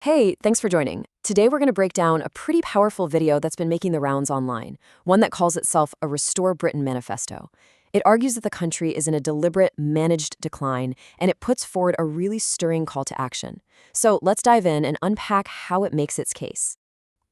Hey, thanks for joining. Today we're going to break down a pretty powerful video that's been making the rounds online, one that calls itself a Restore Britain Manifesto. It argues that the country is in a deliberate, managed decline, and it puts forward a really stirring call to action. So let's dive in and unpack how it makes its case.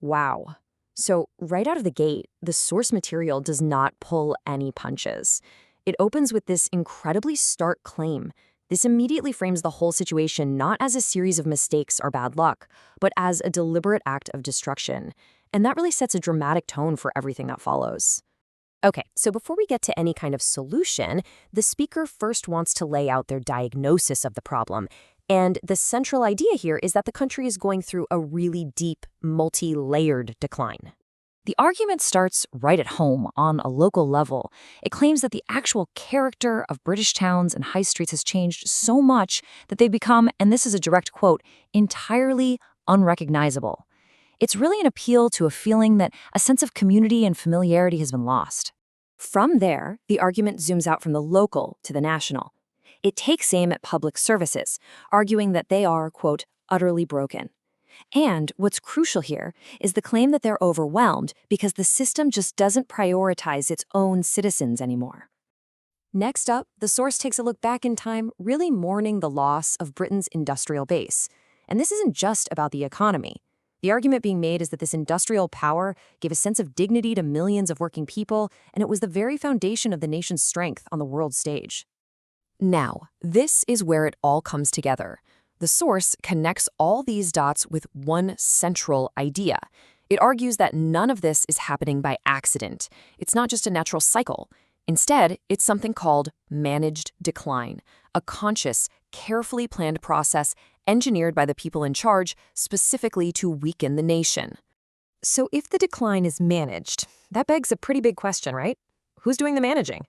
Wow. So right out of the gate, the source material does not pull any punches. It opens with this incredibly stark claim. This immediately frames the whole situation not as a series of mistakes or bad luck, but as a deliberate act of destruction. And that really sets a dramatic tone for everything that follows. Okay, so before we get to any kind of solution, the speaker first wants to lay out their diagnosis of the problem. And the central idea here is that the country is going through a really deep, multi-layered decline. The argument starts right at home, on a local level. It claims that the actual character of British towns and high streets has changed so much that they've become, and this is a direct quote, entirely unrecognizable. It's really an appeal to a feeling that a sense of community and familiarity has been lost. From there, the argument zooms out from the local to the national. It takes aim at public services, arguing that they are, quote, utterly broken. And what's crucial here is the claim that they're overwhelmed because the system just doesn't prioritize its own citizens anymore. Next up, the source takes a look back in time, really mourning the loss of Britain's industrial base. And this isn't just about the economy. The argument being made is that this industrial power gave a sense of dignity to millions of working people, and it was the very foundation of the nation's strength on the world stage. Now, this is where it all comes together. The source connects all these dots with one central idea. It argues that none of this is happening by accident. It's not just a natural cycle. Instead, it's something called managed decline, a conscious, carefully planned process engineered by the people in charge specifically to weaken the nation. So if the decline is managed, that begs a pretty big question, right? Who's doing the managing?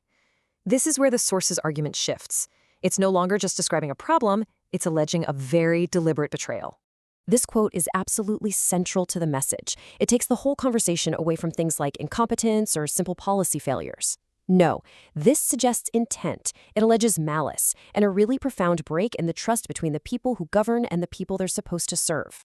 This is where the source's argument shifts. It's no longer just describing a problem, it's alleging a very deliberate betrayal. This quote is absolutely central to the message. It takes the whole conversation away from things like incompetence or simple policy failures. No, this suggests intent. It alleges malice and a really profound break in the trust between the people who govern and the people they're supposed to serve.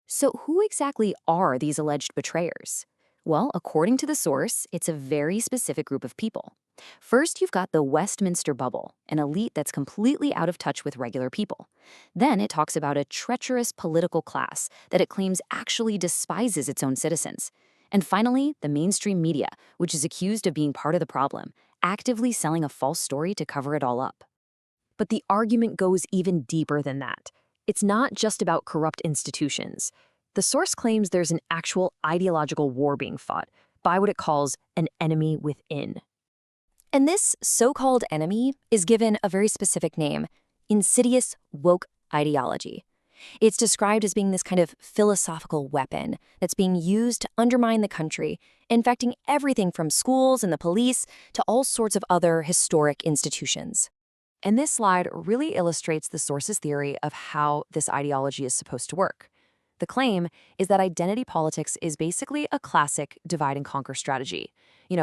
So who exactly are these alleged betrayers? Well, according to the source, it's a very specific group of people. First, you've got the Westminster bubble, an elite that's completely out of touch with regular people. Then it talks about a treacherous political class that it claims actually despises its own citizens. And finally, the mainstream media, which is accused of being part of the problem, actively selling a false story to cover it all up. But the argument goes even deeper than that. It's not just about corrupt institutions. The source claims there's an actual ideological war being fought by what it calls an enemy within. And this so-called enemy is given a very specific name: insidious woke ideology. It's described as being this kind of philosophical weapon that's being used to undermine the country, infecting everything from schools and the police to all sorts of other historic institutions. And this slide really illustrates the source's theory of how this ideology is supposed to work. The claim is that identity politics is basically a classic divide and conquer strategy.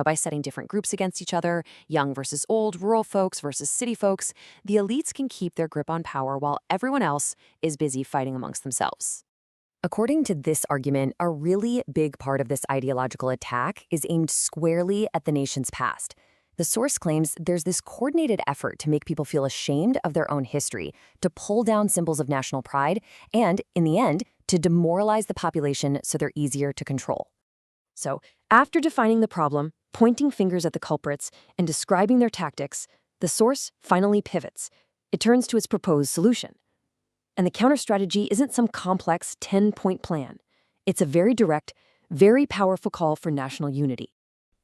By setting different groups against each other, young versus old, rural folks versus city folks, the elites can keep their grip on power while everyone else is busy fighting amongst themselves. According to this argument, a really big part of this ideological attack is aimed squarely at the nation's past. The source claims there's this coordinated effort to make people feel ashamed of their own history, to pull down symbols of national pride, and, in the end, to demoralize the population so they're easier to control. So, after defining the problem, pointing fingers at the culprits, and describing their tactics, the source finally pivots. It turns to its proposed solution. And the counter-strategy isn't some complex 10-point plan. It's a very direct, very powerful call for national unity.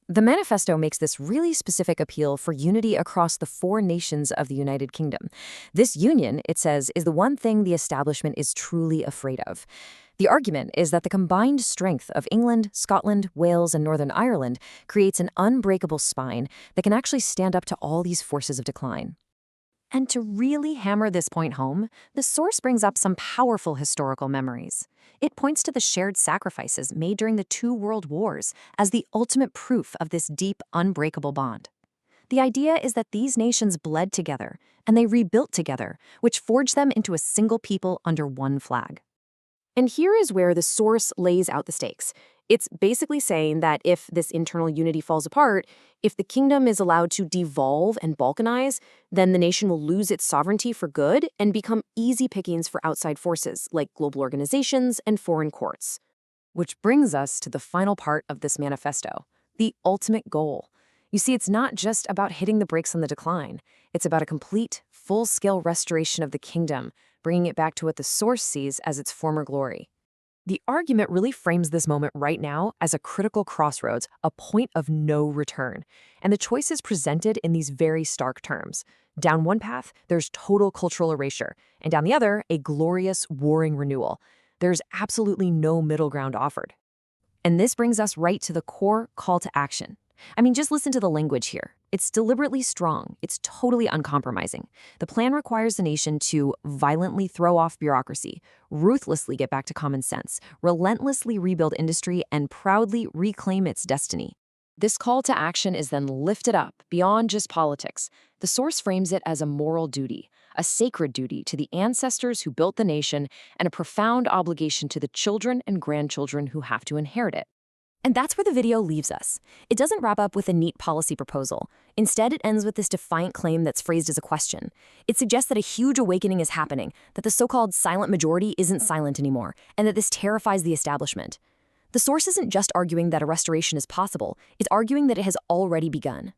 The manifesto makes this really specific appeal for unity across the 4 nations of the United Kingdom. This union, it says, is the one thing the establishment is truly afraid of. The argument is that the combined strength of England, Scotland, Wales, and Northern Ireland creates an unbreakable spine that can actually stand up to all these forces of decline. And to really hammer this point home, the source brings up some powerful historical memories. It points to the shared sacrifices made during the 2 world wars as the ultimate proof of this deep, unbreakable bond. The idea is that these nations bled together, and they rebuilt together, which forged them into a single people under one flag. And here is where the source lays out the stakes. It's basically saying that if this internal unity falls apart, if the kingdom is allowed to devolve and balkanize, then the nation will lose its sovereignty for good and become easy pickings for outside forces like global organizations and foreign courts. Which brings us to the final part of this manifesto, the ultimate goal. You see, it's not just about hitting the brakes on the decline. It's about a complete, full-scale restoration of the kingdom, bringing it back to what the source sees as its former glory. The argument really frames this moment right now as a critical crossroads, a point of no return. And the choice is presented in these very stark terms. Down one path, there's total cultural erasure, and down the other, a glorious, warring renewal. There's absolutely no middle ground offered. And this brings us right to the core call to action. I mean, just listen to the language here. It's deliberately strong. It's totally uncompromising. The plan requires the nation to violently throw off bureaucracy, ruthlessly get back to common sense, relentlessly rebuild industry, and proudly reclaim its destiny. This call to action is then lifted up beyond just politics. The source frames it as a moral duty, a sacred duty to the ancestors who built the nation, and a profound obligation to the children and grandchildren who have to inherit it. And that's where the video leaves us. It doesn't wrap up with a neat policy proposal. Instead, it ends with this defiant claim that's phrased as a question. It suggests that a huge awakening is happening, that the so-called silent majority isn't silent anymore, and that this terrifies the establishment. The source isn't just arguing that a restoration is possible, it's arguing that it has already begun.